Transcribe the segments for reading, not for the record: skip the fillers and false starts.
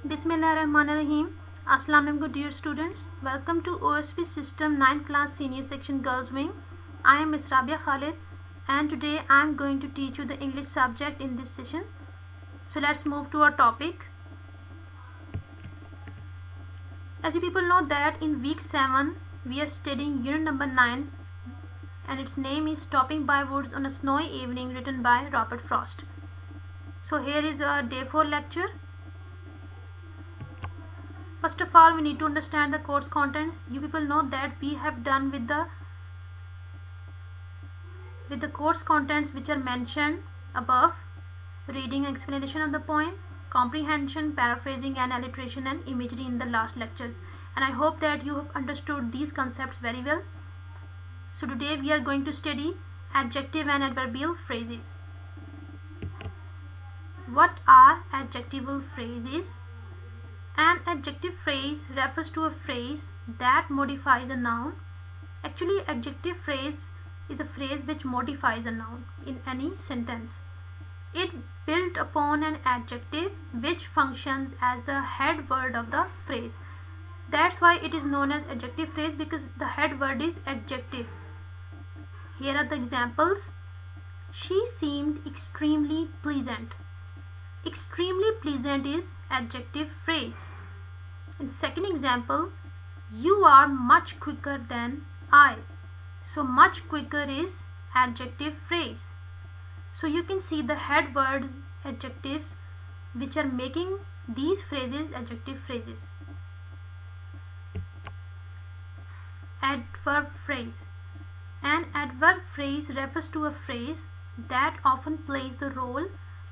Bismillahirrahmanirrahim. Assalamu alaikum dear students. Welcome to OSP System 9th class senior section girls wing. I am Ms. Rabia Khalid and today I am going to teach you the English subject in this session. So let's move to our topic. As you people know that in week 7 we are studying unit number 9 and its name is Stopping by Woods on a Snowy Evening, written by Robert Frost. So here is a day 4 lecture. First of all, we need to understand the course contents. You people know that we have done with the course contents which are mentioned above: reading and explanation of the poem, comprehension, paraphrasing and alliteration, and imagery in the last lectures. And I hope that you have understood these concepts very well. So today we are going to study adjective and adverbial phrases. What are adjectival phrases? An adjective phrase refers to a phrase that modifies a noun. Actually, adjective phrase is a phrase which modifies a noun in any sentence. It built upon an adjective which functions as the head word of the phrase. That's why it is known as adjective phrase, because the head word is adjective. Here are the examples. She seemed extremely pleasant. Extremely pleasant is adjective phrase. In second example, you are much quicker than I. So much quicker is adjective phrase. So you can see the head words adjectives which are making these phrases adjective phrases. Adverb phrase. An adverb phrase refers to a phrase that often plays the role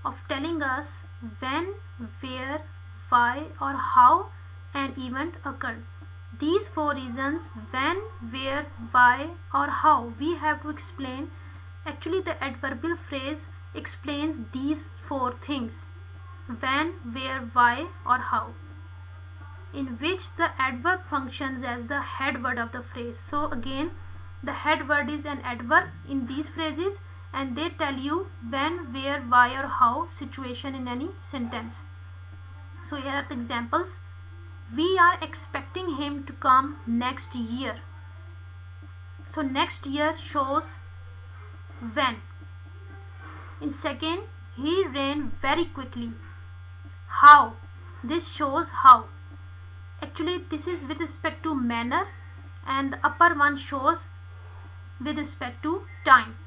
of telling us when, where, why or how an event occurred. These four reasons, when, where, why or how, we have to explain. Actually, the adverbial phrase explains these four things: when, where, why or how, in which the adverb functions as the head word of the phrase. So again, the head word is an adverb in these phrases, and they tell you when, where, why or how situation in any sentence. So here are the examples. We are expecting him to come next year. So next year shows when. In second, he ran very quickly. How? This shows how. Actually, this is with respect to manner, and the upper one shows with respect to time.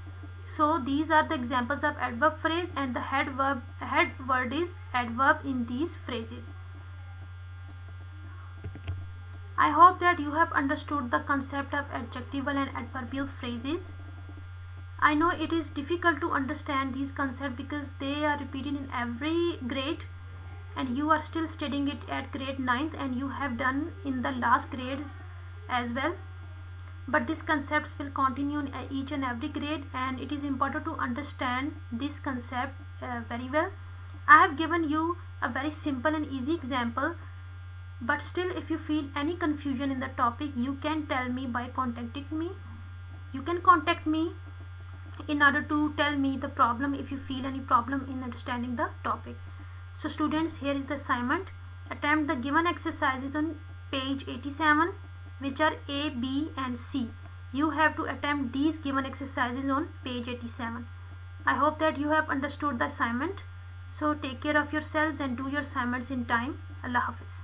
So these are the examples of adverb phrase, and the head word is adverb in these phrases. I hope that you have understood the concept of adjectival and adverbial phrases. I know it is difficult to understand these concepts because they are repeated in every grade, and you are still studying it at grade 9th, and you have done in the last grades as well. But these concepts will continue in each and every grade, and it is important to understand this concept very well. I have given you a very simple and easy example, but still if you feel any confusion in the topic, you can tell me by contacting me. You can contact me in order to tell me the problem if you feel any problem in understanding the topic. So students, here is the assignment. Attempt the given exercises on page 87, which are A, B and C. You have to attempt these given exercises on page 87. I hope that you have understood the assignment. So take care of yourselves and do your assignments in time. Allah Hafiz.